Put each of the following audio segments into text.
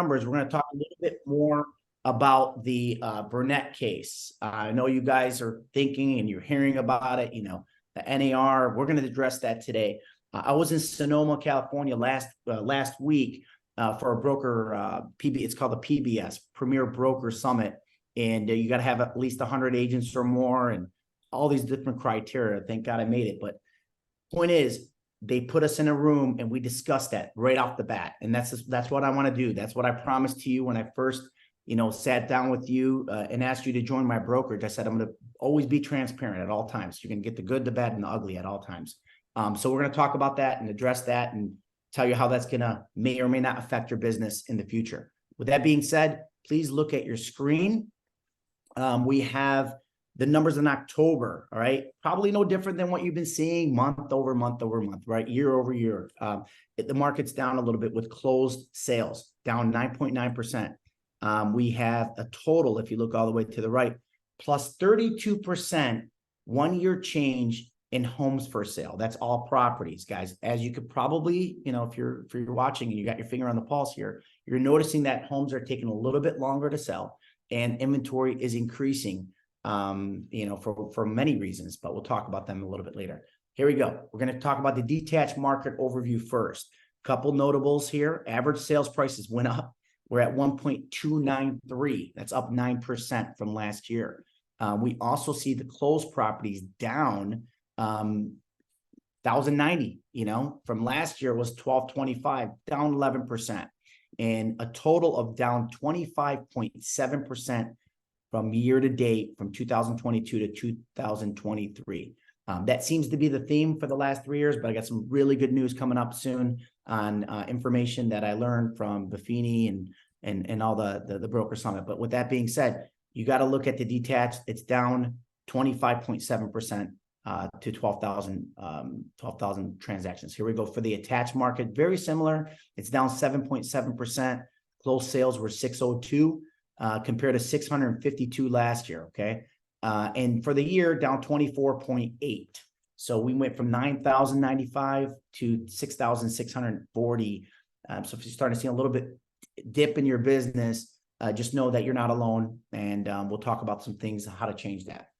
numbers, we're going to talk a little bit more about the Burnett case. I know you guys are thinking and you're hearing about it, the NAR. We're going to address that today. I was in Sonoma, California last week for a broker PB. It's called the PBS, Premier Broker Summit, and you got to have at least 100 agents or more, and all these different criteria. Thank God I made it. But point is, they put us in a room and we discussed that right off the bat. And that's what I want to do. That's what I promised to you when I first, sat down with you and asked you to join my brokerage. I said, I'm going to always be transparent at all times. You're going to get the good, the bad, and the ugly at all times. So we're going to talk about that and address that and tell you how that's going to may or may not affect your business in the future. With that being said, please look at your screen. We have the numbers in October, all right? Probably no different than what you've been seeing month over month, right? Year over year. The market's down a little bit with closed sales, down 9.9%. We have a total, if you look all the way to the right, plus 32% 1 year change in homes for sale. That's all properties, guys. As you could probably, if you're watching and you got your finger on the pulse here, you're noticing that homes are taking a little bit longer to sell and inventory is increasing. For many reasons, but we'll talk about them a little bit later. Here we go. We're going to talk about the detached market overview first. Couple notables here. Average sales prices went up. We're at 1.293. That's up 9% from last year. We also see the closed properties down 1,090. From last year was 1,225, down 11%, and a total of down 25.7%. From year to date, from 2022 to 2023. That seems to be the theme for the last 3 years, but I got some really good news coming up soon on information that I learned from Buffini and all the broker summit. But with that being said, you got to look at the detached. It's down 25.7% to 12,000 transactions. Here we go for the attached market. Very similar. It's down 7.7%. Closed sales were 602. Compared to 652 last year, okay? And for the year, down 24.8. So we went from 9,095 to 6,640. So if you're starting to see a little bit dip in your business, just know that you're not alone. And we'll talk about some things, how to change that.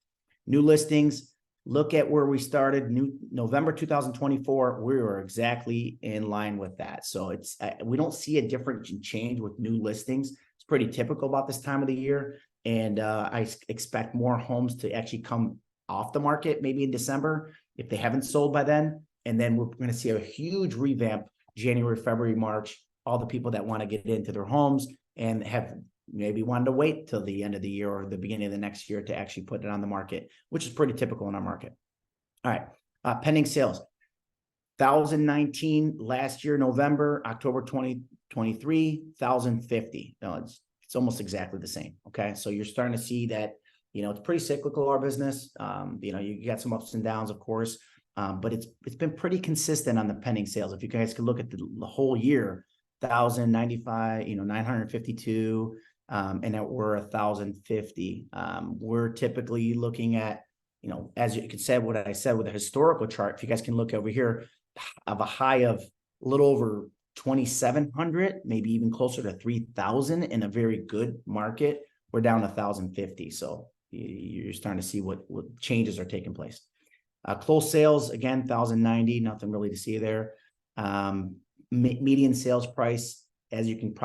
New listings, look at where we started. November 2024, we were exactly in line with that. So it's we don't see a different change with new listings. Pretty typical about this time of the year. And I expect more homes to actually come off the market maybe in December if they haven't sold by then. And then we're going to see a huge revamp January, February, March, all the people that want to get into their homes and have maybe wanted to wait till the end of the year or the beginning of the next year to actually put it on the market, which is pretty typical in our market. All right. Pending sales. 1,019 last year, November, October 2023, 1,050. No, it's almost exactly the same. Okay. So you're starting to see that, it's pretty cyclical, our business. You got some ups and downs, of course, but it's been pretty consistent on the pending sales. If you guys could look at the whole year, 1,095, 952, and then we're 1,050. We're typically looking at, as you can say, what I said with a historical chart, if you guys can look over here, of a high of a little over 2,700, maybe even closer to 3,000 in a very good market. We're down 1,050. So you're starting to see what changes are taking place. Closed sales, again, 1,090, nothing really to see there. Median sales price, as you can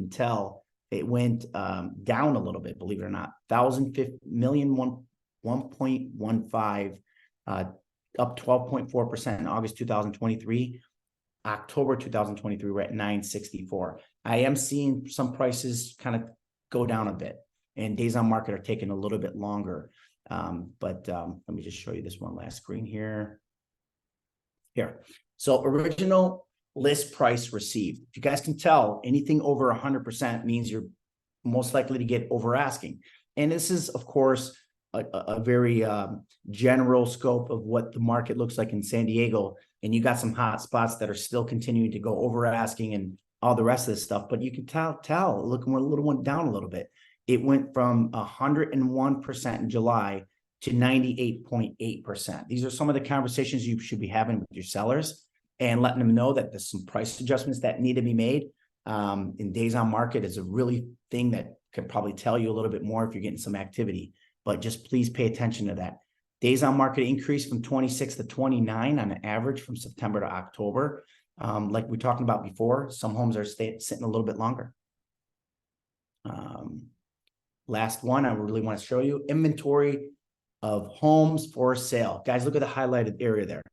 tell, it went down a little bit, believe it or not. 1.15, up 12.4% in August 2023. October 2023, we're at 964. I am seeing some prices kind of go down a bit, and days on market are taking a little bit longer. But let me just show you this one last screen here. So original list price received. If you guys can tell, anything over 100% means you're most likely to get over asking. And this is, of course, a very general scope of what the market looks like in San Diego. And you got some hot spots that are still continuing to go over asking and all the rest of this stuff. But you can tell, look, we're a little one down a little bit. It went from 101% in July to 98.8%. These are some of the conversations you should be having with your sellers and letting them know that there's some price adjustments that need to be made. in days on market is a really thing that could probably tell you a little bit more if you're getting some activity, but just please pay attention to that. Days on market increased from 26 to 29 on an average from September to October. Like we talked about before, some homes are sitting a little bit longer. Last one, I really want to show you inventory of homes for sale. Guys, look at the highlighted area there.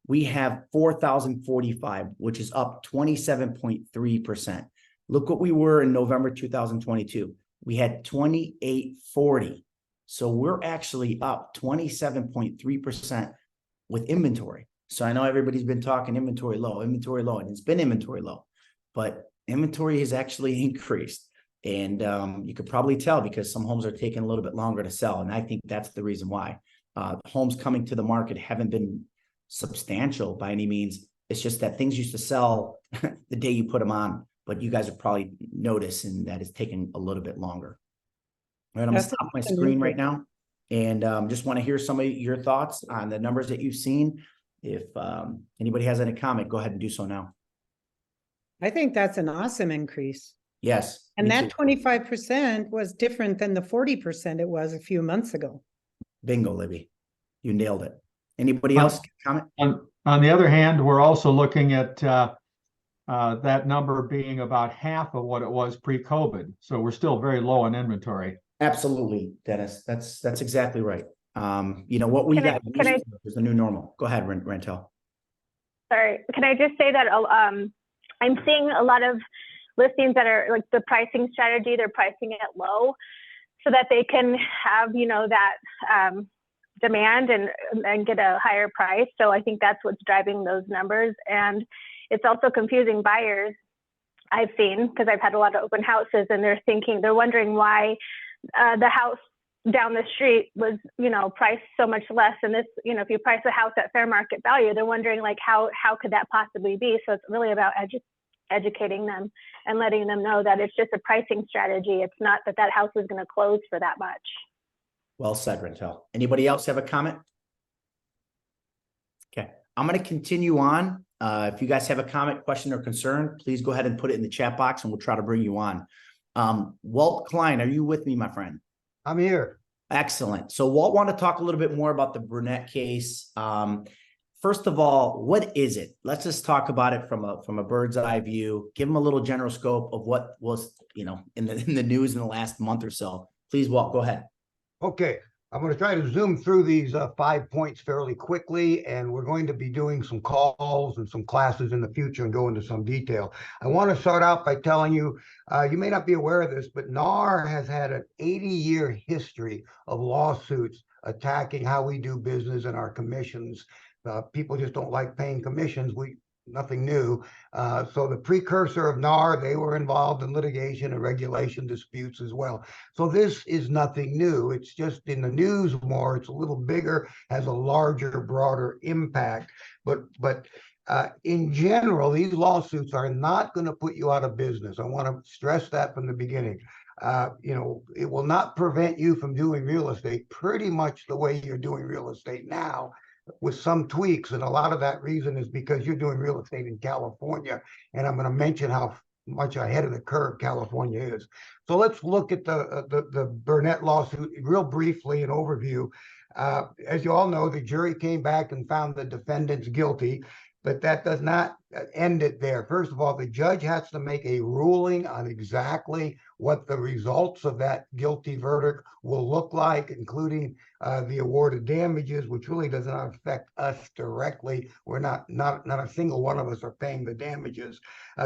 We have 4,045, which is up 27.3%. Look what we were in November 2022. We had 2,840. So we're actually up 27.3% with inventory. So I know everybody's been talking inventory low, and it's been inventory low, but inventory has actually increased. And you could probably tell because some homes are taking a little bit longer to sell. And I think that's the reason why. Homes coming to the market haven't been substantial by any means. It's just that things used to sell the day you put them on, but you guys are probably noticing that it's taking a little bit longer. All right, I'm going to stop my screen right now and just want to hear some of your thoughts on the numbers that you've seen. If anybody has any comment, go ahead and do so now. I think that's an awesome increase. Yes. And that 25% was different than the 40% it was a few months ago. Bingo, Libby. You nailed it. Anybody else comment? On the other hand, we're also looking at that number being about half of what it was pre-COVID. So we're still very low on inventory. Absolutely, Dennis. That's exactly right. You know what we got is the new normal. Go ahead, Rantel. Sorry, can I just say that I'm seeing a lot of listings that are like the pricing strategy, they're pricing it low so that they can have, you know, that demand and get a higher price. So I think that's what's driving those numbers. And it's also confusing buyers, I've seen, because I've had a lot of open houses, and they're wondering why the house down the street was, you know, priced so much less. And this, you know, if you price a house at fair market value, they're wondering like, how could that possibly be? So it's really about educating them and letting them know that it's just a pricing strategy. It's not that that house is going to close for that much. Well said, Rantel. Anybody else have a comment? Okay, I'm going to continue on. If you guys have a comment, question, or concern, please go ahead and put it in the chat box and we'll try to bring you on. Walt Klein, are you with me, my friend? I'm here. Excellent. So Walt wanted to talk a little bit more about the Burnett case. First of all, what is it? Let's just talk about it from a bird's eye view. Give them a little general scope of what was, you know, in the news in the last month or so. Please, Walt, go ahead. Okay, I'm going to try to zoom through these 5 points fairly quickly, and we're going to be doing some calls and some classes in the future and go into some detail. I want to start out by telling you, you may not be aware of this, but NAR has had an 80-year history of lawsuits attacking how we do business and our commissions. People just don't like paying commissions. Nothing new. So the precursor of NAR, they were involved in litigation and regulation disputes as well. So this is nothing new. It's just in the news more. It's a little bigger, has a larger, broader impact. But in general, these lawsuits are not going to put you out of business. I want to stress that from the beginning. You know, it will not prevent you from doing real estate pretty much the way you're doing real estate now, with some tweaks. And a lot of that reason is because you're doing real estate in California. And I'm going to mention how much ahead of the curve California is. So let's look at the Burnett lawsuit real briefly, an overview. As you all know, the jury came back and found the defendants guilty, but that does not end it there. First of all, the judge has to make a ruling on exactly what the results of that guilty verdict will look like, including the award of damages, which really does not affect us directly. We're not a single one of us are paying the damages.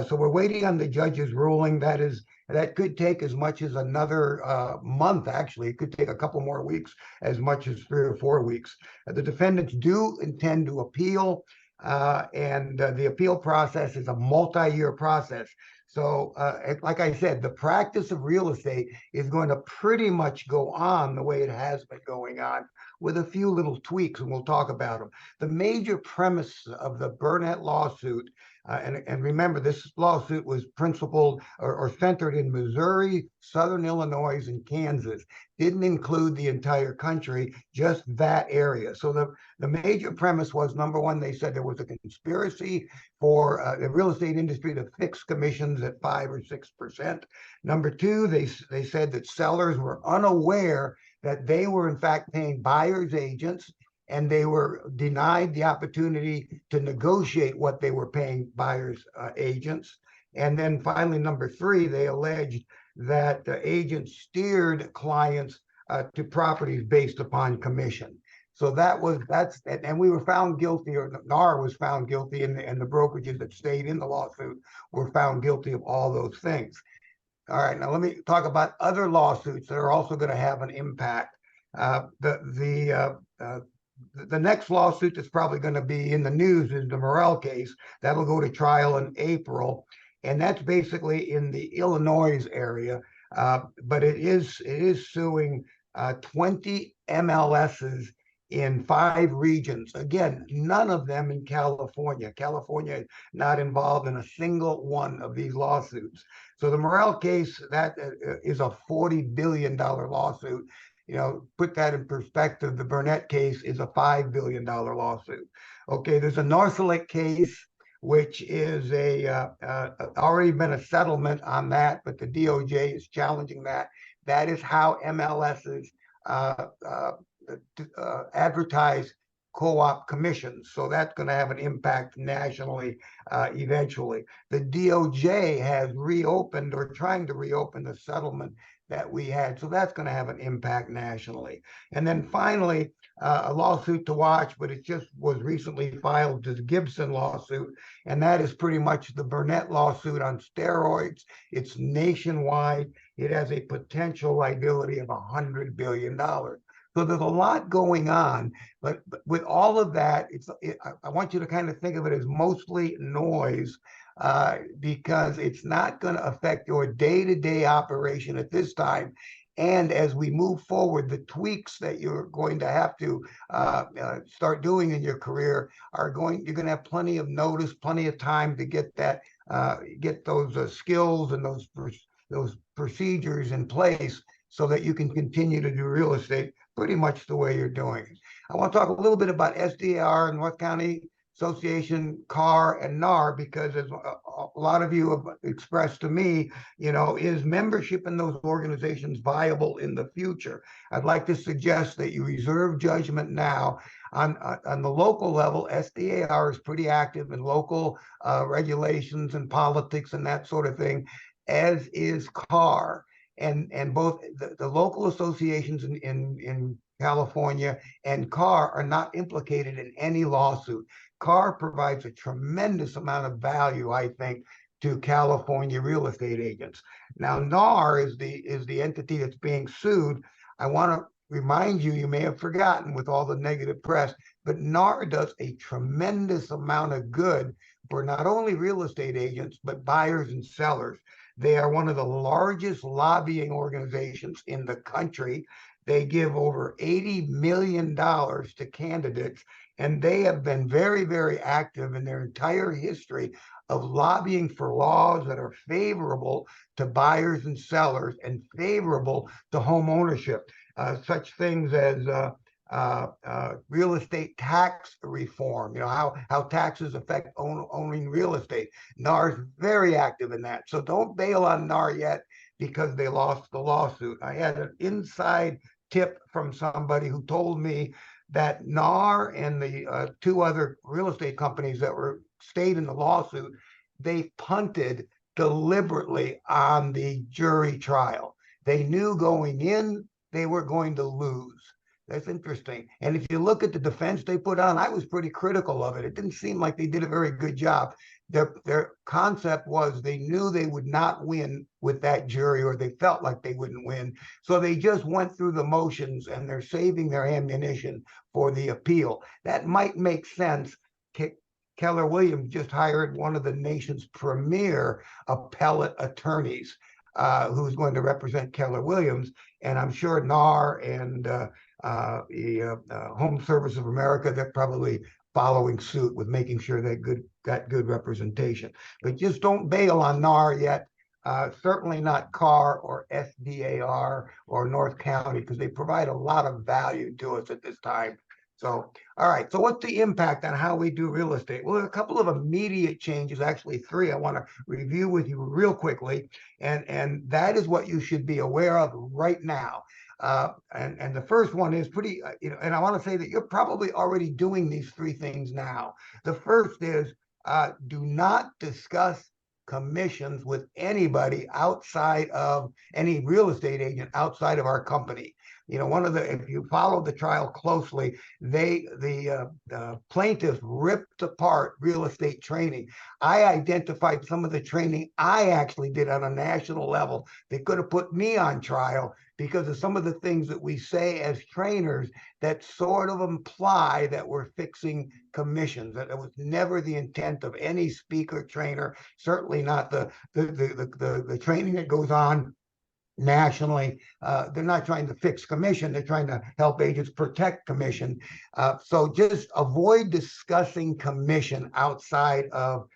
So we're waiting on the judge's ruling. That could take as much as another month, actually. It could take a couple more weeks, as much as 3 or 4 weeks. The defendants do intend to appeal, and the appeal process is a multi-year process. So like I said, the practice of real estate is going to pretty much go on the way it has been going on, with a few little tweaks, and we'll talk about them. The major premise of the Burnett lawsuit And remember, this lawsuit was principled or centered in Missouri, Southern Illinois, and Kansas. Didn't include the entire country, just that area. So the major premise was, number one, they said there was a conspiracy for the real estate industry to fix commissions at 5 or 6%. Number two, they said that sellers were unaware that they were in fact paying buyers agents, and they were denied the opportunity to negotiate what they were paying buyers agents. And then finally, number three, they alleged that the agents steered clients to properties based upon commission. So and we were found guilty, or NAR was found guilty, and the brokerages that stayed in the lawsuit were found guilty of all those things. All right, now let me talk about other lawsuits that are also going to have an impact. The next lawsuit that's probably going to be in the news is the Morrell case. That'll go to trial in April, and that's basically in the Illinois area. But it is suing 20 MLSs in 5 regions. Again, none of them in California. California is not involved in a single one of these lawsuits. So the Morrell case, that is a $40 billion lawsuit. You know, put that in perspective, the Burnett case is a $5 billion lawsuit. Okay, there's a Northlick case, which is already been a settlement on that, but the DOJ is challenging that. That is how MLSs advertise co-op commissions. So that's going to have an impact nationally eventually. The DOJ has reopened, or trying to reopen, the settlement that we had. So that's going to have an impact nationally. And then finally, a lawsuit to watch, but it just was recently filed, the Gibson lawsuit. And that is pretty much the Burnett lawsuit on steroids. It's nationwide. It has a potential liability of $100 billion. So there's a lot going on, but with all of that, I want you to kind of think of it as mostly noise, because it's not going to affect your day-to-day operation at this time. And as we move forward, the tweaks that you're going to have to start doing in your career you're going to have plenty of notice, plenty of time to get those skills and those procedures in place, so that you can continue to do real estate pretty much the way you're doing. I want to talk a little bit about SDR, North County Association, CAR, and NAR, because as a lot of you have expressed to me, is membership in those organizations viable in the future? I'd like to suggest that you reserve judgment now. On the local level, SDAR is pretty active in local regulations and politics and that sort of thing, as is CAR. And both the local associations in California and CAR are not implicated in any lawsuit. CAR provides a tremendous amount of value, I think, to California real estate agents. Now, NAR is the entity that's being sued. I want to remind you, you may have forgotten with all the negative press, but NAR does a tremendous amount of good for not only real estate agents, but buyers and sellers. They are one of the largest lobbying organizations in the country. They give over $80 million to candidates, and they have been very, very active in their entire history of lobbying for laws that are favorable to buyers and sellers and favorable to home ownership, such things as real estate tax reform, how taxes affect owning real estate. NAR is very active in that. So don't bail on NAR yet because they lost the lawsuit. I had an inside tip from somebody who told me that NAR and the 2 other real estate companies that stayed in the lawsuit, they punted deliberately on the jury trial. They knew going in they were going to lose. That's interesting. And if you look at the defense they put on, I was pretty critical of it. It didn't seem like they did a very good job. Their concept was they knew they would not win with that jury, or they felt like they wouldn't win. So they just went through the motions, and they're saving their ammunition for the appeal. That might make sense. Keller Williams just hired one of the nation's premier appellate attorneys who's going to represent Keller Williams. And I'm sure NAR and the Home Service of America, they're probably following suit with making sure they got good representation. But just don't bail on NAR yet. Certainly not CAR or SDAR or North County, because they provide a lot of value to us at this time. So, all right. So what's the impact on how we do real estate? Well, a couple of immediate changes, actually three, I want to review with you real quickly. And that is what you should be aware of right now. And the first one is pretty, and I want to say that you're probably already doing these three things now. The first is do not discuss commissions with anybody outside of any real estate agent outside of our company. If you follow the trial closely, the plaintiffs ripped apart real estate training. I identified some of the training I actually did on a national level that could have put me on trial because of some of the things that we say as trainers that sort of imply that we're fixing commissions. That it was never the intent of any speaker trainer, certainly not the training that goes on nationally. They're not trying to fix commission. They're trying to help agents protect commission. So just avoid discussing commission outside of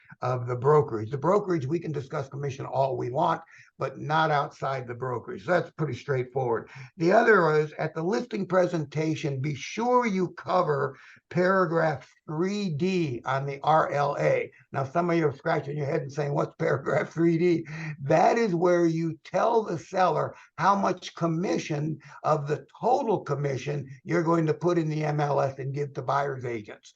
the brokerage. The brokerage, we can discuss commission all we want, but not outside the brokerage. So that's pretty straightforward. The other is at the listing presentation, be sure you cover paragraph 3D on the RLA. Now, some of you are scratching your head and saying, what's paragraph 3D? That is where you tell the seller how much commission of the total commission you're going to put in the MLS and give to buyer's agents.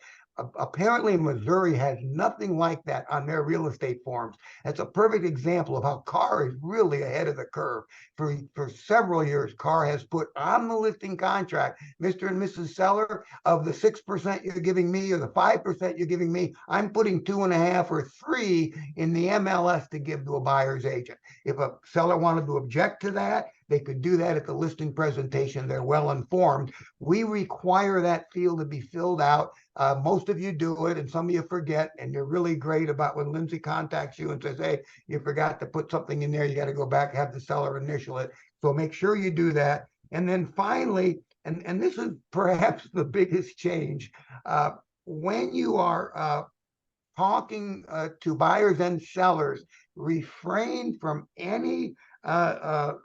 Apparently, Missouri has nothing like that on their real estate forms. That's a perfect example of how CAR is really ahead of the curve. For several years, CAR has put on the listing contract, Mr. and Mrs. Seller, of the 6% you're giving me or the 5% you're giving me, I'm putting 2.5 or 3 in the MLS to give to a buyer's agent. If a seller wanted to object to that, they could do that at the listing presentation. They're well informed. We require that field to be filled out. Most of you do it, and some of you forget, and you're really great about when Lindsay contacts you and says, hey, you forgot to put something in there. You got to go back, have the seller initial it. So make sure you do that. And then finally, and this is perhaps the biggest change, when you are talking to buyers and sellers, refrain from any kind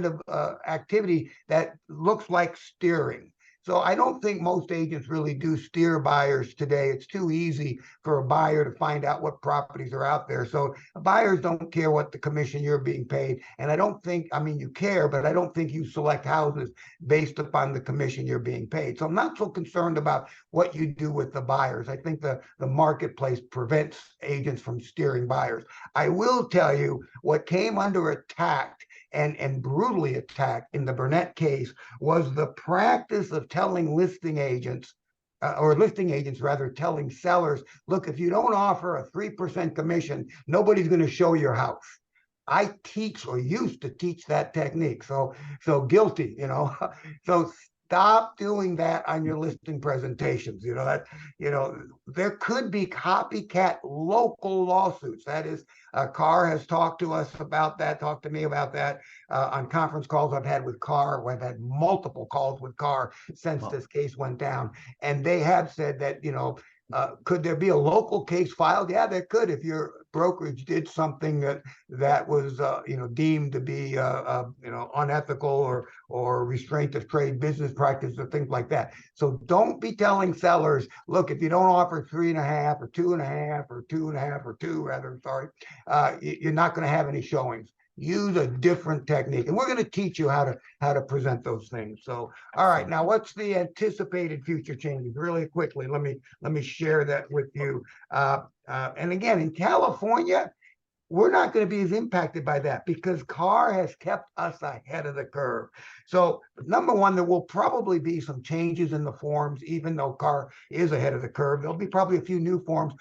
of activity that looks like steering. So I don't think most agents really do steer buyers today. It's too easy for a buyer to find out what properties are out there. So buyers don't care what the commission you're being paid. And I don't think, I mean, you care, but I don't think you select houses based upon the commission you're being paid. So I'm not so concerned about what you do with the buyers. I think the marketplace prevents agents from steering buyers. I will tell you what came under attack and brutally attacked in the Burnett case was the practice of telling listing agents, telling sellers, look, if you don't offer a 3% commission, nobody's going to show your house. I teach or used to teach that technique. So guilty, So stop doing that on your listing presentations. There could be copycat local lawsuits. That is, CAR has talked to us about that, talked to me about that on conference calls I've had with CAR. I've had multiple calls with CAR since this case went down. And they have said that, could there be a local case filed? Yeah, there could if your brokerage did something that was deemed to be unethical or restraint of trade business practice or things like that. So don't be telling sellers, look, if you don't offer 3.5 or 2.5 or 2.5 or 2 rather, sorry, you're not going to have any showings. Use a different technique, and we're going to teach you how to present those things. So, all right, now what's the anticipated future changes? Really quickly, let me share that with you. And again, in California, we're not going to be as impacted by that because CAR has kept us ahead of the curve. So, number one, there will probably be some changes in the forms, even though CAR is ahead of the curve. There'll be probably a few new forms.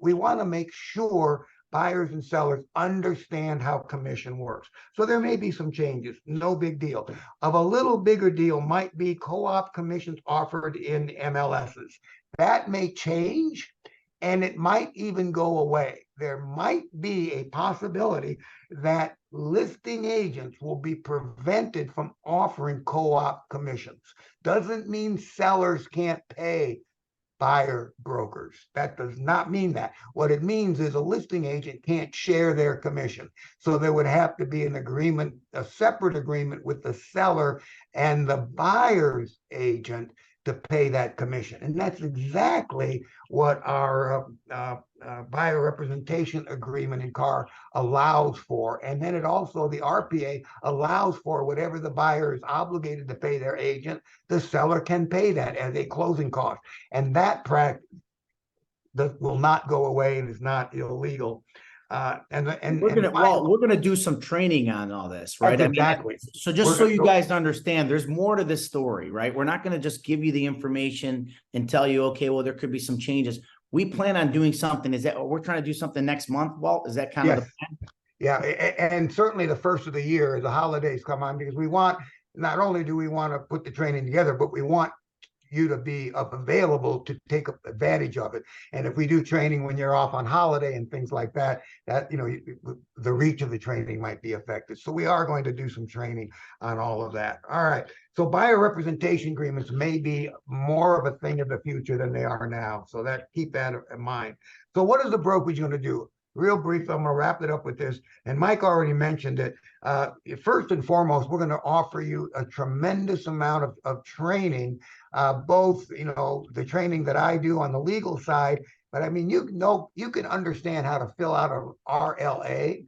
We want to make sure buyers and sellers understand how commission works. So there may be some changes, no big deal. Of a little bigger deal might be co-op commissions offered in MLSs. That may change, and it might even go away. There might be a possibility that listing agents will be prevented from offering co-op commissions. Doesn't mean sellers can't pay buyer brokers. That does not mean that. What it means is a listing agent can't share their commission. So there would have to be an agreement, a separate agreement with the seller and the buyer's agent to pay that commission. And that's exactly what our buyer representation agreement in CAR allows for. And then it also, the RPA allows for whatever the buyer is obligated to pay their agent, the seller can pay that as a closing cost. And that practice will not go away and is not illegal. We're gonna do some training on all this, right? That's exactly. So just so you guys understand, there's more to this story, right? We're not gonna just give you the information and tell you, okay, well, there could be some changes. We plan on doing something. Is that, we're trying to do something next month, Walt? Is that kind of the plan? Yeah, and certainly the first of the year as the holidays come on, because we want, not only do we want to put the training together, but we want you to be available to take advantage of it. And if we do training when you're off on holiday and things like that, the reach of the training might be affected. So we are going to do some training on all of that. All right. So buyer representation agreements may be more of a thing of the future than they are now. So that, keep that in mind. So what is the brokerage going to do? Real brief, I'm going to wrap it up with this. And Mike already mentioned it. First and foremost, we're going to offer you a tremendous amount of training, both, the training that I do on the legal side, but I mean, you can understand how to fill out a RLA,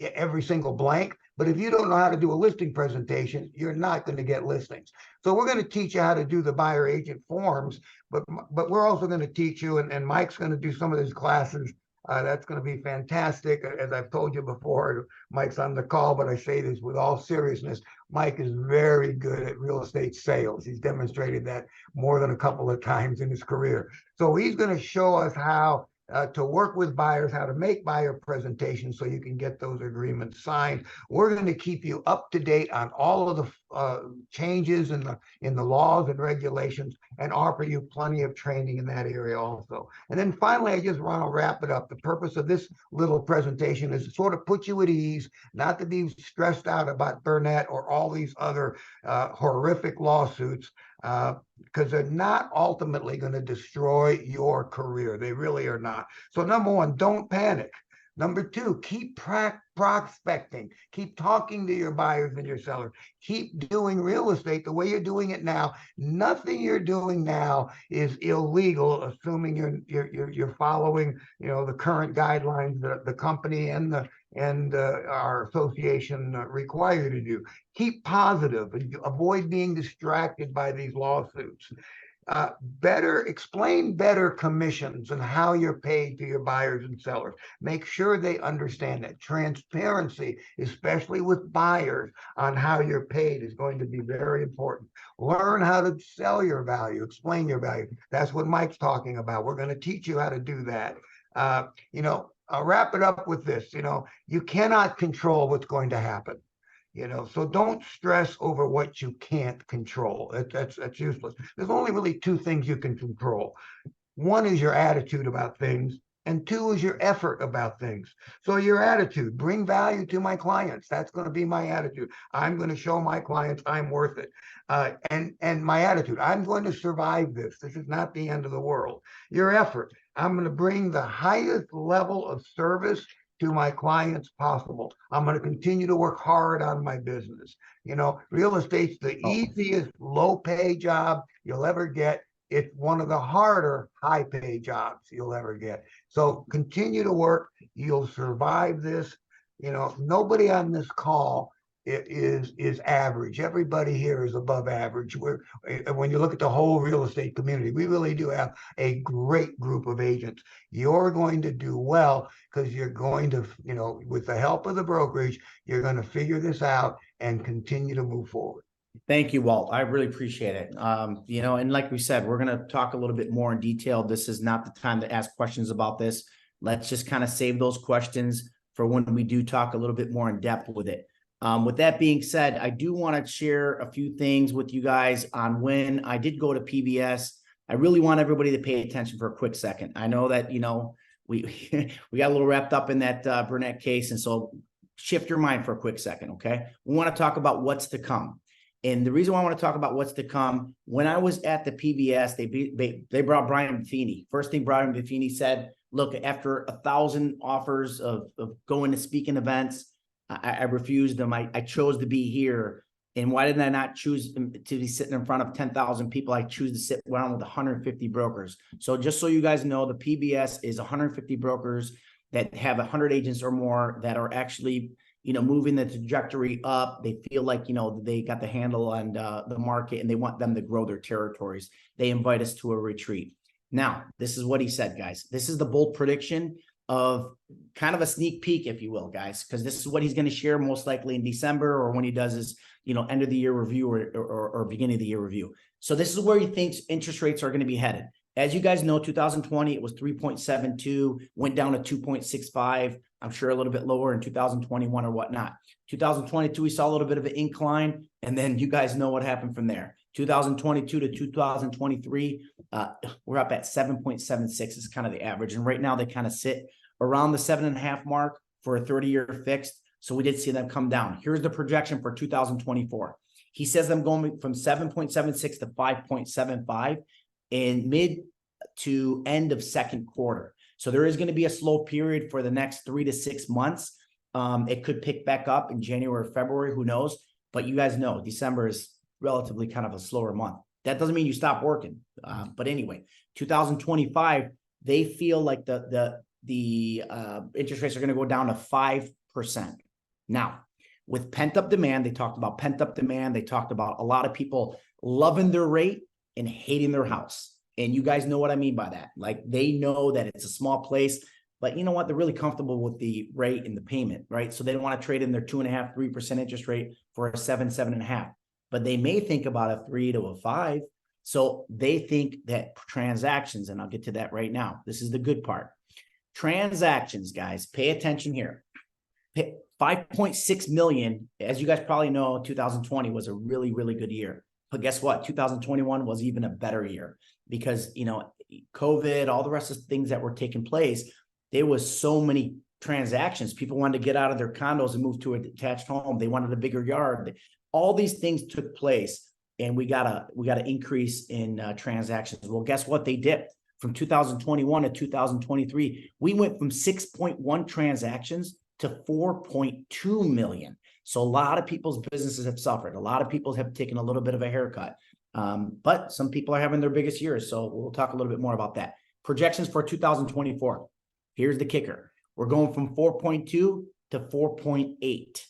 every single blank. But if you don't know how to do a listing presentation, you're not going to get listings. So we're going to teach you how to do the buyer agent forms, but we're also going to teach you, and Mike's going to do some of these classes. That's going to be fantastic. As I've told you before, Mike's on the call, but I say this with all seriousness. Mike is very good at real estate sales. He's demonstrated that more than a couple of times in his career. So he's going to show us how to work with buyers, how to make buyer presentations so you can get those agreements signed. We're going to keep you up to date on all of the changes in the laws and regulations, and offer you plenty of training in that area also. And then finally, I just want to wrap it up. The purpose of this little presentation is to sort of put you at ease, not to be stressed out about Burnett or all these other horrific lawsuits, because they're not ultimately going to destroy your career. They really are not. So number one, don't panic. Number two, keep prospecting. Keep talking to your buyers and your sellers. Keep doing real estate the way you're doing it now. Nothing you're doing now is illegal, assuming you're following, the current guidelines that the company and our association require you to do. Keep positive and avoid being distracted by these lawsuits. Explain better commissions and how you're paid to your buyers and sellers. Make sure they understand that. Transparency, especially with buyers, on how you're paid is going to be very important. Learn how to sell your value, explain your value. That's what Mike's talking about. We're going to teach you how to do that. I'll wrap it up with this. You cannot control what's going to happen. So don't stress over what you can't control. That's useless. There's only really two things you can control. One is your attitude about things, and two is your effort about things. So your attitude, bring value to my clients. That's going to be my attitude. I'm going to show my clients I'm worth it. And my attitude, I'm going to survive this. This is not the end of the world. Your effort, I'm going to bring the highest level of service to my clients possible. I'm going to continue to work hard on my business. Real estate's the easiest low pay job you'll ever get. It's one of the harder high pay jobs you'll ever get. So continue to work. You'll survive this. Nobody on this call is average. Everybody here is above average. When you look at the whole real estate community, we really do have a great group of agents. You're going to do well because you're going to, with the help of the brokerage, you're going to figure this out and continue to move forward. Thank you, Walt. I really appreciate it. And like we said, we're going to talk a little bit more in detail. This is not the time to ask questions about this. Let's just kind of save those questions for when we do talk a little bit more in depth with it. With that being said, I do want to share a few things with you guys on when I did go to PBS. I really want everybody to pay attention for a quick second. I know that, we got a little wrapped up in that Burnett case. And so shift your mind for a quick second, okay? We want to talk about what's to come. And the reason why I want to talk about what's to come, when I was at the PBS, they brought Brian Buffini. First thing Brian Buffini said, look, after 1,000 offers of going to speaking events, I refused them. I chose to be here. And why didn't I not choose to be sitting in front of 10,000 people? I choose to sit around with 150 brokers. So just so you guys know, the PBS is 150 brokers that have 100 agents or more that are actually, moving the trajectory up. They feel like, they got the handle on the market and they want them to grow their territories. They invite us to a retreat. Now, this is what he said, guys. This is the bold prediction of kind of a sneak peek, if you will, guys, because this is what he's going to share most likely in December or when he does his, end of the year review or beginning of the year review. So this is where he thinks interest rates are going to be headed. As you guys know, 2020, it was 3.72, went down to 2.65. I'm sure a little bit lower in 2021 or whatnot. 2022, we saw a little bit of an incline, and then you guys know what happened from there. 2022 to 2023, we're up at 7.76 is kind of the average. And right now they kind of sit around the 7.5 mark for a 30-year fixed. So we did see them come down. Here's the projection for 2024. He says them going from 7.76 to 5.75 in mid to end of second quarter. So there is going to be a slow period for the next 3 to 6 months. It could pick back up in January or February, who knows? But you guys know December is relatively kind of a slower month. That doesn't mean you stop working. But anyway, 2025, they feel like the interest rates are going to go down to 5%. Now, with pent-up demand, they talked about pent-up demand. They talked about a lot of people loving their rate and hating their house. And you guys know what I mean by that. Like, they know that it's a small place, but you know what? They're really comfortable with the rate and the payment, right? So they don't want to trade in their 2.5%, 3% interest rate for a 7.5. But they may think about a 3 to a 5. So they think that transactions, and I'll get to that right now. This is the good part. Transactions, guys, pay attention here. 5.6 million, as you guys probably know, 2020 was a really, really good year. But guess what? 2021 was even a better year because, COVID, all the rest of the things that were taking place, there was so many transactions. People wanted to get out of their condos and move to a detached home. They wanted a bigger yard. All these things took place, and we got an increase in transactions. Well, guess what? They dipped from 2021 to 2023. We went from 6.1 transactions to 4.2 million. So a lot of people's businesses have suffered. A lot of people have taken a little bit of a haircut. But some people are having their biggest years. So we'll talk a little bit more about that. Projections for 2024. Here's the kicker. We're going from 4.2 to 4.8.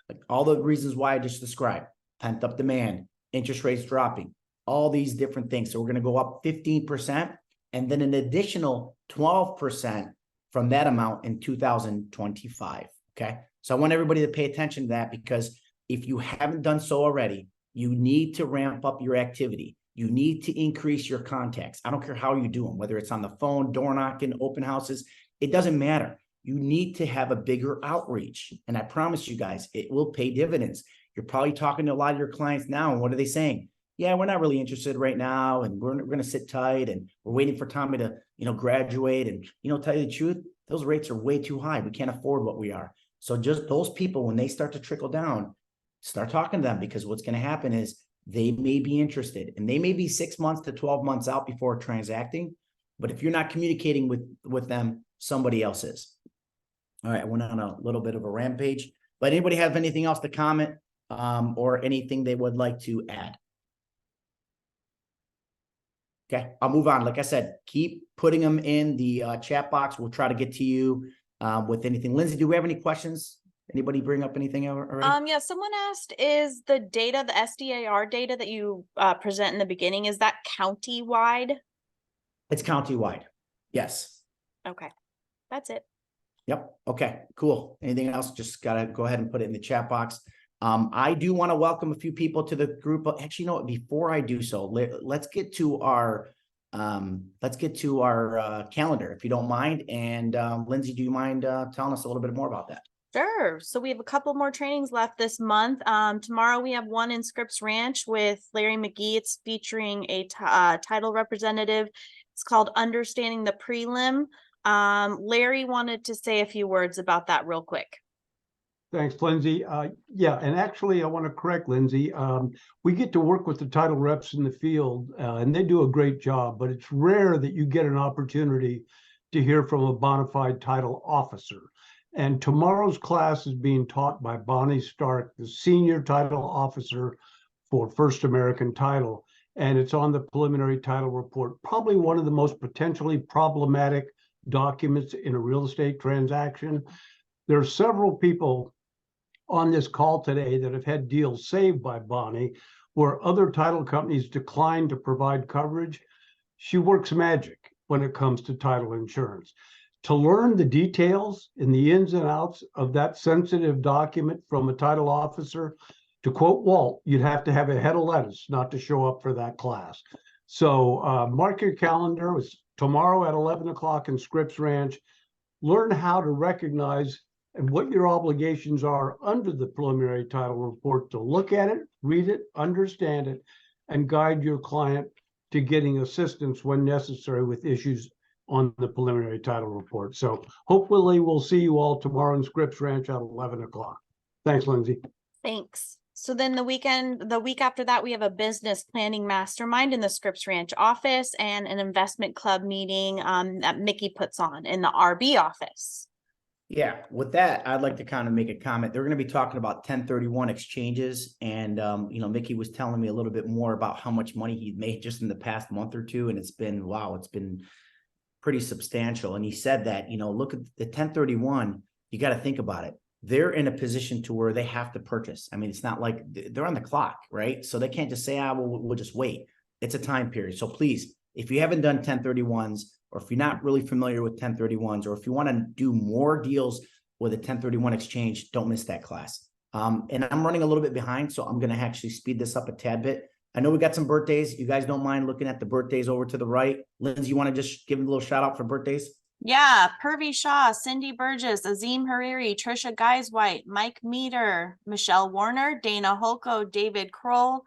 Like all the reasons why I just described. Pent up demand, interest rates dropping, all these different things. So we're going to go up 15% and then an additional 12% from that amount in 2025. Okay. So I want everybody to pay attention to that, because if you haven't done so already, you need to ramp up your activity. You need to increase your contacts. I don't care how you do them, whether it's on the phone, door knocking, open houses, it doesn't matter. You need to have a bigger outreach. And I promise you guys, it will pay dividends. You're probably talking to a lot of your clients now. And what are they saying? Yeah, we're not really interested right now. And we're going to sit tight and we're waiting for Tommy to, graduate. And, tell you the truth, those rates are way too high. We can't afford what we are. So just those people, when they start to trickle down, start talking to them, because what's going to happen is they may be interested and they may be 6 months to 12 months out before transacting. But if you're not communicating with them, somebody else is. All right, I went on a little bit of a rampage, but anybody have anything else to comment or anything they would like to add? Okay, I'll move on. Like I said, keep putting them in the chat box. We'll try to get to you with anything. Lindsay, do we have any questions? Anybody bring up anything already? Yeah, someone asked, is the data, the SDAR data that you present in the beginning, is that county-wide? It's county-wide. Yes. Okay, that's it. Yep. Okay, cool. Anything else? Just got to go ahead and put it in the chat box. I do want to welcome a few people to the group. Actually, before I do so, let's get to our calendar, if you don't mind. And Lindsay, do you mind telling us a little bit more about that? Sure. So we have a couple more trainings left this month. Tomorrow we have one in Scripps Ranch with Larry McGee. It's featuring a title representative. It's called Understanding the Prelim. Larry wanted to say a few words about that real quick. Thanks, Lindsay. Yeah, and actually, I want to correct Lindsay. We get to work with the title reps in the field, and they do a great job, but it's rare that you get an opportunity to hear from a bona fide title officer. And tomorrow's class is being taught by Bonnie Stark, the senior title officer for First American Title, and it's on the preliminary title report, probably one of the most potentially problematic documents in a real estate transaction. There are several people on this call today that have had deals saved by Bonnie where other title companies decline to provide coverage. She works magic when it comes to title insurance. To learn the details and the ins and outs of that sensitive document from a title officer, to quote Walt, you'd have to have a head of lettuce not to show up for that class. So mark your calendar. It's tomorrow at 11 o'clock in Scripps Ranch. Learn how to recognize and what your obligations are under the preliminary title report, to look at it, read it, understand it, and guide your client to getting assistance when necessary with issues on the preliminary title report. So hopefully we'll see you all tomorrow in Scripps Ranch at 11 o'clock. Thanks, Lindsay. Thanks. So then the week after that, we have a business planning mastermind in the Scripps Ranch office and an investment club meeting that Mickey puts on in the RB office. Yeah, with that, I'd like to kind of make a comment. They're going to be talking about 1031 exchanges. And, Mickey was telling me a little bit more about how much money he made just in the past month or two. And it's been, wow, it's been pretty substantial. And he said that, look at the 1031, you got to think about it. They're in a position to where they have to purchase. I mean, it's not like they're on the clock, right? So they can't just say, we'll just wait. It's a time period. So please, if you haven't done 1031s, or if you're not really familiar with 1031s, or if you want to do more deals with a 1031 exchange, don't miss that class. And I'm running a little bit behind, so I'm going to actually speed this up a tad bit. I know we got some birthdays. You guys don't mind looking at the birthdays over to the right. Lindsay, you want to just give a little shout out for birthdays? Yeah, Purvi Shaw, Cindy Burgess, Azim Hariri, Trisha Guyswhite, Mike Meter, Michelle Warner, Dana Holko, David Kroll,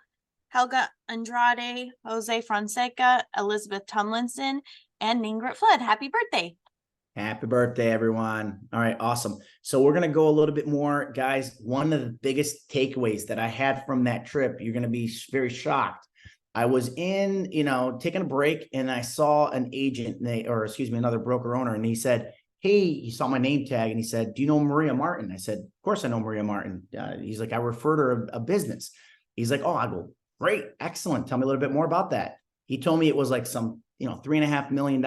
Helga Andrade, Jose Fonseca, Elizabeth Tomlinson, and Ingrid Flood. Happy birthday. Happy birthday, everyone. All right, awesome. So we're going to go a little bit more, guys. One of the biggest takeaways that I had from that trip, you're going to be very shocked. I was in, taking a break, and I saw an agent, another broker owner, and he said, hey, he saw my name tag, and he said, do you know Maria Martin? I said, of course I know Maria Martin. He's like, I referred her a business. He's like, oh, I go, great, excellent. Tell me a little bit more about that. He told me it was like some, $3.5 million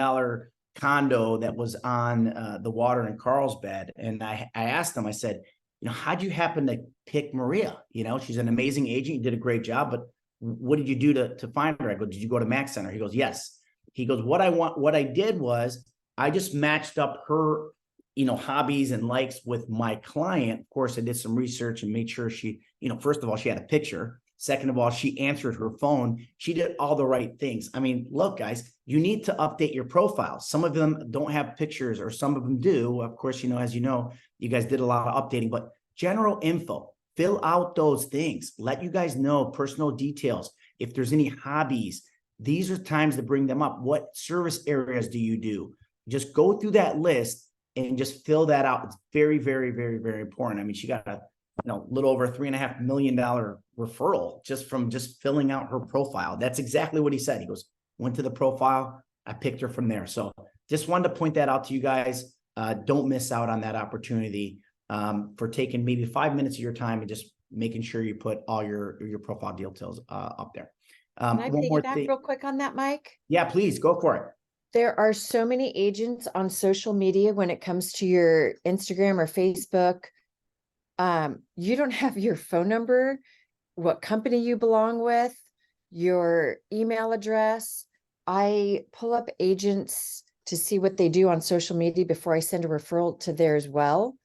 condo that was on the water in Carlsbad. And I asked him, I said, how'd you happen to pick Maria? She's an amazing agent. You did a great job, but what did you do to find her? I go, did you go to Mac Center? He goes, yes. He goes, what I did was I just matched up her, hobbies and likes with my client. Of course, I did some research and made sure she, first of all, she had a picture. Second of all, she answered her phone. She did all the right things. I mean, look, guys, you need to update your profile. Some of them don't have pictures, or some of them do. Of course, as you guys did a lot of updating, but general info, fill out those things. Let you guys know personal details. If there's any hobbies, these are times to bring them up. What service areas do you do? Just go through that list and just fill that out. It's very, very, very, very important. I mean, she got a little over $3.5 million referral just from filling out her profile. That's exactly what he said. He goes, went to the profile, I picked her from there. So just wanted to point that out to you guys. Don't miss out on that opportunity for taking maybe 5 minutes of your time and just making sure you put all your profile details up there. Can I One more piggyback thing. real quick on that, Mike? Yeah, please go for it. There are so many agents on social media when it comes to your Instagram or Facebook. You don't have your phone number, what company you belong with, your email address. I pull up agents to see what they do on social media before I send a referral to there as well.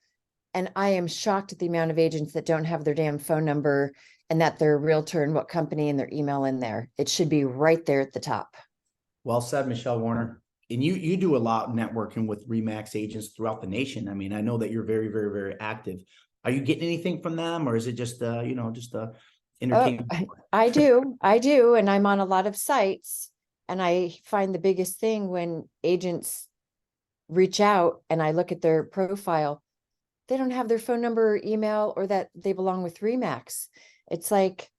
And I am shocked at the amount of agents that don't have their damn phone number and that their realtor and what company and their email in there. It should be right there at the top. Well said, Michelle Warner. And you do a lot of networking with RE/MAX agents throughout the nation. I mean, I know that you're very, very, very active. Are you getting anything from them, or is it just entertainment? I do. And I'm on a lot of sites, and I find the biggest thing when agents reach out and I look at their profile, they don't have their phone number or email, or that they belong with Remax. It's like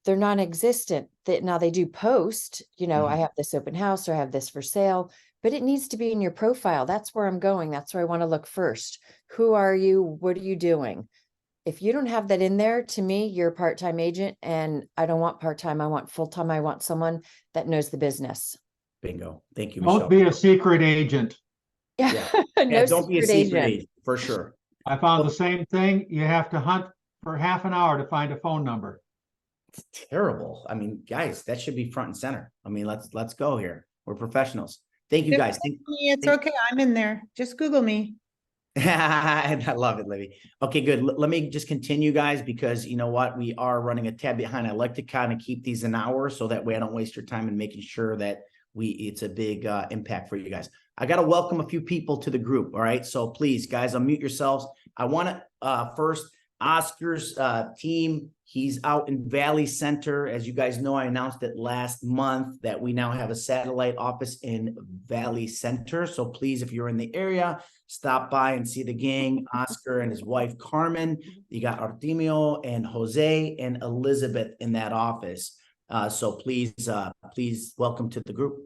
they're non-existent. That now they do post, you know, I have this open house or I have this for sale, but it needs to be in your profile. That's where I'm going. That's where I want to look first. Who are you? What are you doing? If you don't have that in there, to me, you're a part-time agent, and I don't want part-time. I want full-time. I want someone that knows the business. Bingo. Thank you, Michelle. Don't be a secret agent. Yeah. Yeah, No don't be a secret secret agent. agent, for sure. I found the same thing. You have to hunt for half an hour to find a phone number. It's terrible. I mean, guys, that should be front and center. I mean, let's go here. We're professionals. Thank you, guys. It's okay. I'm in there. Just Google me. I love it, Libby. Okay, good. Let me just continue, guys, because you know what? We are running a tad behind. I like to kind of keep these an hour so that way I don't waste your time in making sure that it's a big impact for you guys. I got to welcome a few people to the group. All right. So please, guys, unmute yourselves. I want to first, Oscar's team. He's out in Valley Center. As you guys know, I announced it last month that we now have a satellite office in Valley Center. So please, if you're in the area, stop by and see the gang. Oscar and his wife, Carmen. You got Artemio and Jose and Elizabeth in that office. So please, please welcome to the group.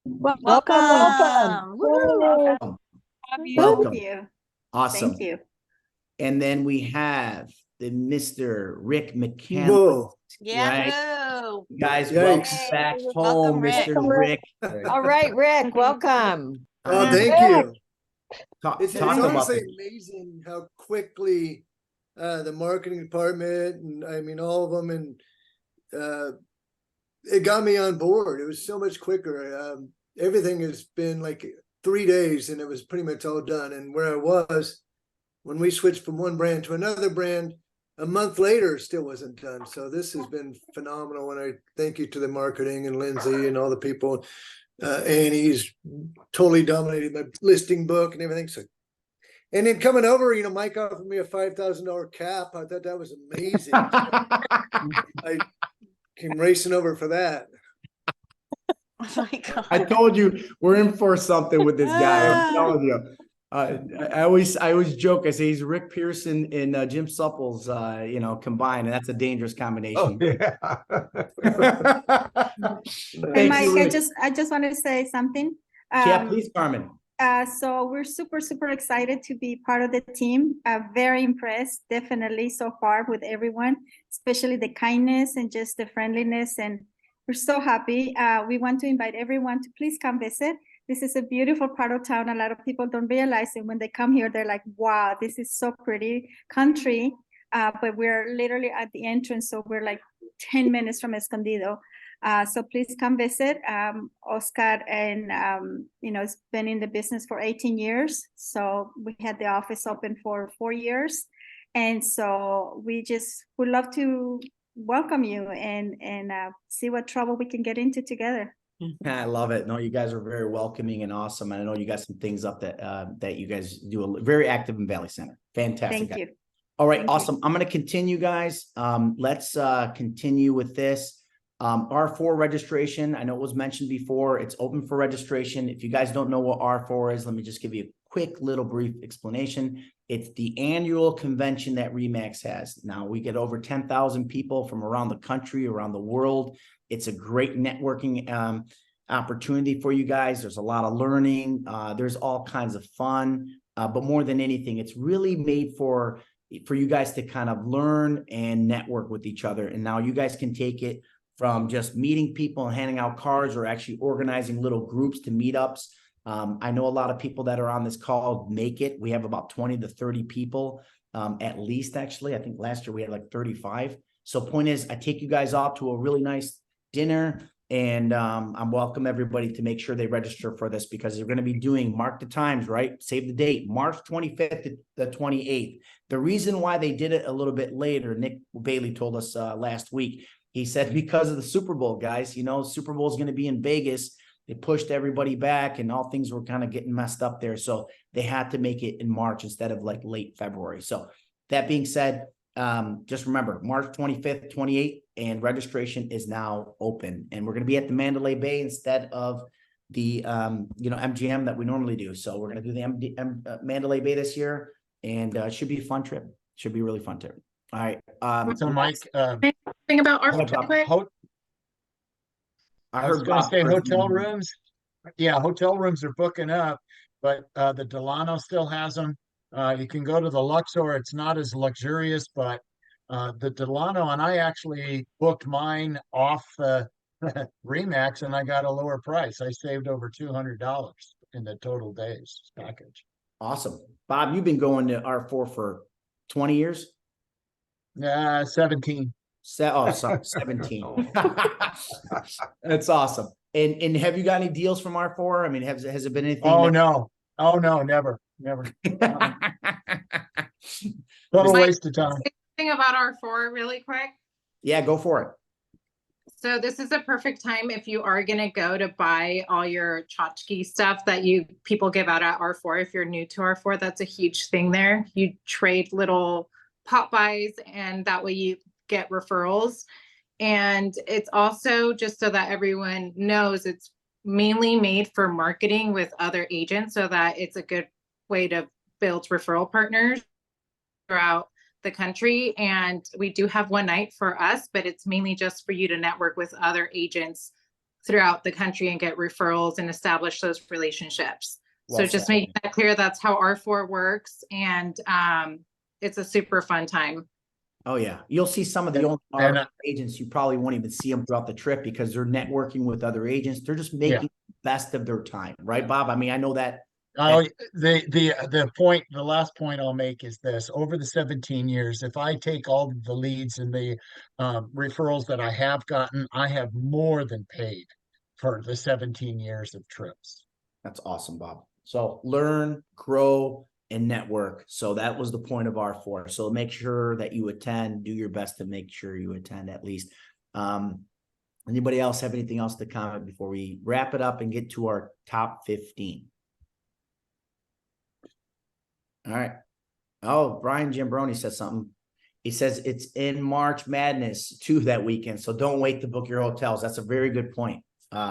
Welcome. Woo. Welcome. Thank you. Awesome. Thank you. And then we have the Mr. Rick McCann. Whoa. Yahoo. Guys, Yikes. welcome back home, Rick. Mr. Rick. All right, Rick, welcome. Oh, thank you. It's Talk about honestly the, amazing how quickly the marketing department, and I mean all of them, and it got me on board. It was so much quicker. Everything has been like 3 days, and it was pretty much all done. And where I was when we switched from one brand to another brand, a month later, still wasn't done. So this has been phenomenal. And I thank you to the marketing and Lindsay and all the people. Annie's totally dominated my listing book and everything. So, and then coming over, you know, Mike offered me a $5,000 cap. I thought that was amazing. I came racing over for that. Oh my God. I told you we're in for something with this guy. I'm telling you. I always joke. I say he's Rick Pearson and Jim Supples, you know, combined, and that's a dangerous Oh, combination. yeah. Hey, Mike, I just want to say something. Yeah, please, Carmen. So we're super excited to be part of the team. Very impressed, definitely so far with everyone, especially the kindness and just the friendliness. And we're so happy. We want to invite everyone to please come visit. This is a beautiful part of town. A lot of people don't realize it. When they come here, they're like, wow, this is so pretty country. But we're literally at the entrance. So we're like 10 minutes from Escondido. So please come visit. Oscar and, you know, has been in the business for 18 years. So we had the office open for 4 years. And so we would love to welcome you and see what trouble we can get into together. I love it. No, you guys are very welcoming and awesome. And I know you got some things up that you guys do very active in Valley Center. Fantastic. Thank you. All right. Thank Awesome. I'm going to continue, guys. Let's continue with this. R4 registration. I know it was mentioned before. It's open for registration. If you guys don't know what R4 is, let me just give you a quick little brief explanation. It's the annual convention that Remax has. Now we get over 10,000 people from around the country, around the world. It's a great networking opportunity for you guys. There's a lot of learning. There's all kinds of fun, but more than anything, it's really made for you guys to kind of learn and network with each other. And now you guys can take it from just meeting people and handing out cards or actually organizing little groups to meetups. I know a lot of people that are on this call make it. We have about 20 to 30 people, at least, actually. I think last year we had like 35. So point is, I take you guys out to a really nice dinner, and I'm welcome everybody to make sure they register for this, because they're going to be doing, mark the times, right? Save the date, March 25th to the 28th. The reason why they did it a little bit later, Nick Bailey told us last week, he said because of the Super Bowl, guys. You know, Super Bowl is going to be in Vegas. They pushed everybody back and all things were kind of getting messed up there. So they had to make it in March instead of like late February. So that being said, just remember March 25th, 28th, and registration is now open. And we're going to be at the Mandalay Bay instead of MGM that we normally do. So we're going to do the Mandalay Bay this year, and it should be a fun trip. Should be a really fun trip. All right. So Mike, Thing about our Go ahead, Bob. quick. I was heard gonna Bob say first. hotel rooms. Yeah, hotel rooms are booking up, but the Delano still has them. You can go to the Luxor. It's not as luxurious, but the Delano, and I actually booked mine off Remax, and I got a lower price. I saved over $200 in the total days package. Awesome. Bob, you've been going to R4 for 20 years? 17. Sorry, 17. That's awesome. And have you got any deals from R4? I mean, has it been anything? Oh no, never. Total waste of time. Thing about R4 really quick. Yeah, go for it. So this is a perfect time if you are going to go to buy all your tchotchke stuff that people give out at R4. If you're new to R4, that's a huge thing there. You trade little pop buys, and that way you get referrals. And it's also, just so that everyone knows, it's mainly made for marketing with other agents, so that it's a good way to build referral partners throughout the country. And we do have one night for us, but it's mainly just for you to network with other agents throughout the country and get referrals and establish those relationships. So just making that clear, that's how R4 works. And it's a super fun time. Oh yeah. You'll see some of the old agents. You probably won't even see them throughout the trip because they're networking with other agents. They're just making the best of their time. Right, Bob? I mean, I know that. Oh, the last point I'll make is this: over the 17 years, if I take all the leads and the referrals that I have gotten, I have more than paid for the 17 years of trips. That's awesome, Bob. So learn, grow, and network. So that was the point of R4. So make sure that you attend, do your best to make sure you attend at least. Anybody else have anything else to comment before we wrap it up and get to our top 15? All right. Oh, Brian Giambroni says something. He says it's in March Madness too that weekend. So don't wait to book your hotels. That's a very good point.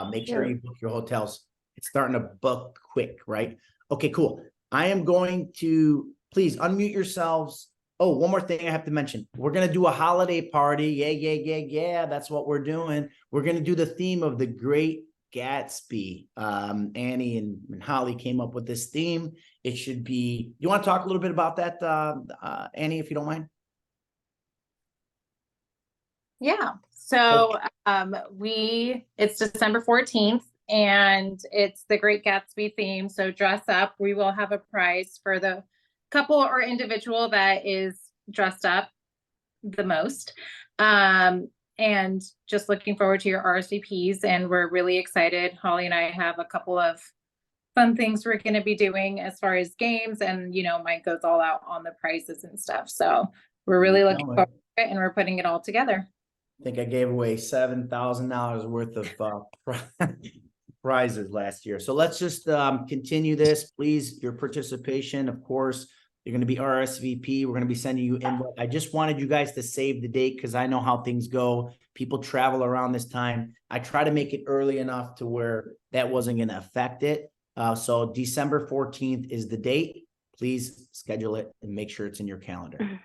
Make sure you book your hotels. It's starting to book quick, right? Okay, cool. I am going to, please unmute yourselves. Oh, one more thing I have to mention. We're going to do a holiday party. Yeah. That's what we're doing. We're going to do the theme of the Great Gatsby. Annie and Holly came up with this theme. It should be, you want to talk a little bit about that, Annie, if you don't mind? Yeah. So it's December 14th and it's the Great Gatsby theme. So dress up. We will have a prize for the couple or individual that is dressed up the most. And just looking forward to your RSVPs, and we're really excited. Holly and I have a couple of fun things we're going to be doing as far as games, and Mike goes all out on the prizes and stuff. So we're really looking forward to it, and we're putting it all together. I think I gave away $7,000 worth of prizes last year. So let's just continue this. Please, your participation, of course. You're going to be RSVP. We're going to be sending you invite. I just wanted you guys to save the date because I know how things go. People travel around this time. I try to make it early enough to where that wasn't going to affect it. So December 14th is the date. Please schedule it and make sure it's in your calendar.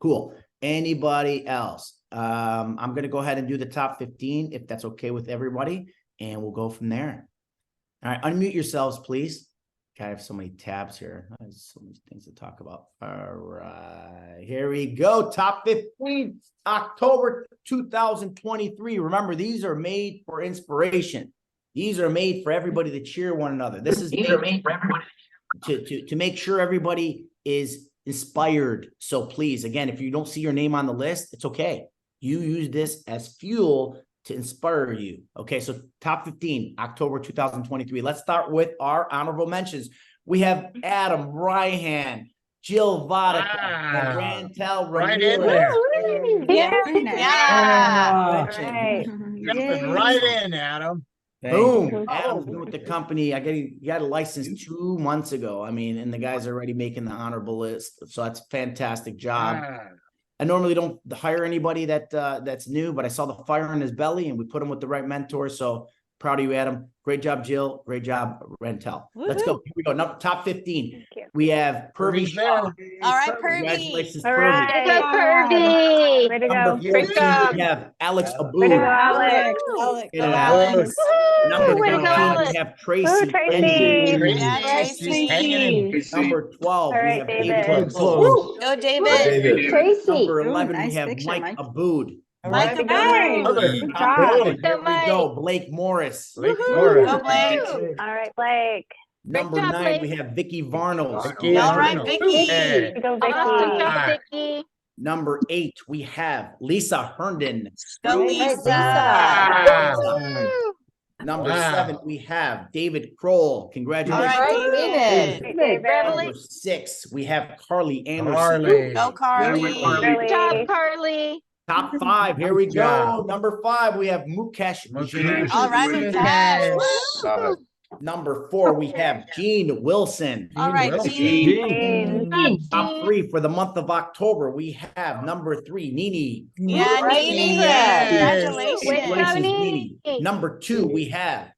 Cool. Anybody else? I'm going to go ahead and do the top 15 if that's okay with everybody, and we'll go from there. All right. Unmute yourselves, please. I have so many tabs here. There's so many things to talk about. All right, here we go. Top 15, October 2023. Remember, these are made for inspiration. These are made for everybody to cheer one another. These are made for everybody to make sure everybody is inspired. So please, again, if you don't see your name on the list, it's okay. You use this as fuel to inspire you. Okay, so top 15, October 2023. Let's start with our honorable mentions. We have Adam Ryhan, Jill Vodka, Rantel right in there. Jumping right in, Adam. Boom. Adam's been with the company. He got a license 2 months ago. I mean, and the guy's already making the honorable list. So that's a fantastic job. I normally don't hire anybody that's new, but I saw the fire in his belly and we put him with the right mentor. So Proud of you, Adam. Great job, Jill. Great job, Rentel. Let's go. Here we go. Top 15. Thank you. We have Purvy Purvy's Shaw. All right, Purvy. Congratulations, All Purvy. right. Way to go. Number 14, we have Alex Way to go, Aboud. Alex. Get it, Alex. Number Way to 13, go, Alex. we have Woo, Tracy. Tracy. Tracy, Yeah, she's Tracy. hanging in. Number 12, All we right, have David. David. Close. Go, David. Number Ooh, 11, we nice have picture, Mike Mike. Aboud. Mike Good Aboud. Good Top job. 11, here we go. Blake Morris. Blake Go, Morris. Blake. All right, Blake. Number 9, we have Vicky Varnals. Vicky All right, Varnals. Vicky. Hey. Way to go, Ah. Vicky. Number 8, we have Lisa Herndon. Go, Lisa. Lisa. Ah. Number Wow. 7, we have David Kroll. Congratulations. All right, David. Hey, David. Number 6, we have Carly Anderson. Carly. Go, Carly. Really. Carly. Top 5, here we Good go. job. Number 5, we have Mukesh Jain. All right, Mukesh. Woo. Number 4, we have Gene Wilson. All right, Wilson. Gene. Top 3 for the month of October, we have number 3, Nini. Yeah, Nene. Yes. Congratulations. Nini. Number 2, we have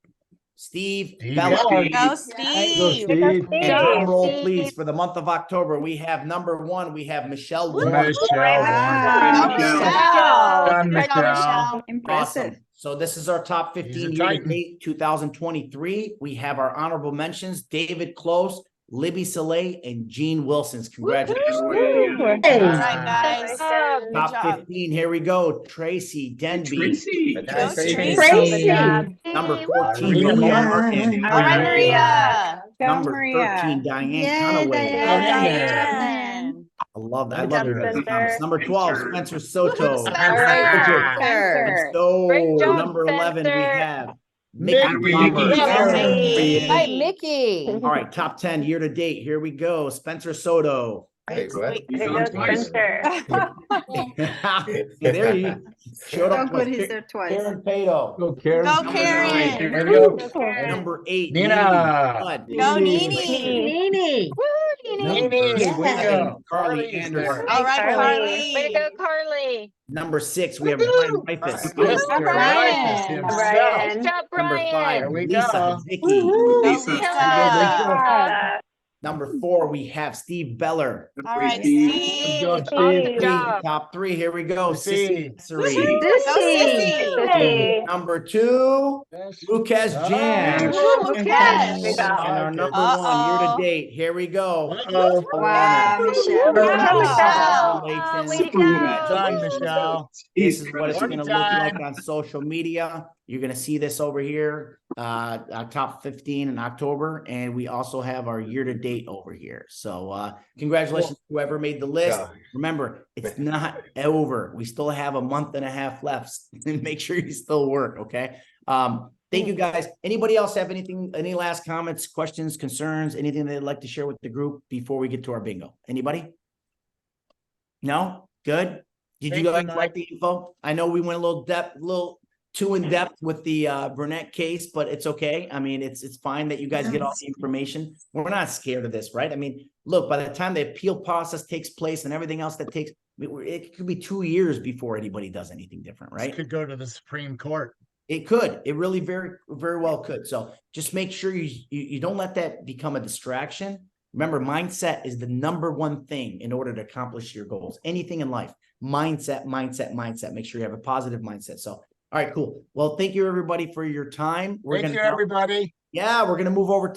Steve Steve Bella. Bella. Go, Steve. Steve. And Steve. drum roll, please, for the month of October, we have number 1, we have Michelle Warner. Michelle. Wow. Michelle. Done, Congrats, Michelle. Impressive. Awesome. So this is our top He's 15 a year to Titan. date, 2023. We have our honorable mentions, David Close, Libby Soleil, and Gene Wilson's. Congratulations. All right, guys. Good Top job. 15, here we go. Tracy Denby. Go, Tracy. Good job. Number 14, Maria. Maria Martin. All right, Maria. Number Maria. 13, Diane Yay, Conaway. Diane. Diane. I love that. I Good love job, your Spencer. Number 12, Spencer Soto. Spencer. So Great job, number 11, we Spencer. have Mickey Roberts. Go, Mickey. Mickey. Hi, Mickey. All right, top 10 year to date. Here we go. Spencer Soto. Hey, what? Way to go, Spencer. There you showed So up good, with he's there twice. Karen Pato. Go, Karen. Go, Number Karen. There we go. Number 8, Nina. Bud. Go, Nene. Nene, Number way to 7, go. Carly Anderson. All right, Carly. Carly. Carly. Number 6, we have Brian Rifus. Mr. Brian. himself. Brian. Number 5, There we Lisa go. Vicky. Go, Lisa. Number 4, we have Steve Beller. All right, Good Steve. job, Steve. Top 3, here we go. Sissy. Sissy Sari. Go, Sissy. Sissy. Number 2, Lucas Jan. Woo, Good And job. our number 1 year Uh-oh. to date. Here we go. Uh-oh. Wow, Michelle. Congratulations. Done, Michelle. This is what it's One gonna look like time. on social media. You're gonna see this over here, our top 15 in October, and we also have our year to date over here. So, congratulations to whoever made the list. Remember, it's not over. We still have a month and a half left. Make sure you still work, okay? Thank you, guys. Anybody else have anything, any last comments, questions, concerns, anything they'd like to share with the group before we get to our bingo? Anybody? No? Good? Did you Thank you, guys Mike. like the info? I know we went a little too in depth with the Burnett case, but it's okay. I mean, it's fine that you guys get all the information. We're not scared of this, right? I mean, look, by the time the appeal process takes place and everything else that takes, it could be 2 years before anybody does anything different, This right? could go to the Supreme Court. It could. It really very, very well could. So just make sure you don't let that become a distraction. Remember, mindset is the number one thing in order to accomplish your goals. Anything in life, mindset. Make sure you have a positive mindset. So, all right, cool. Well, thank you everybody for your time. Thank you, everybody. Yeah, we're gonna move over to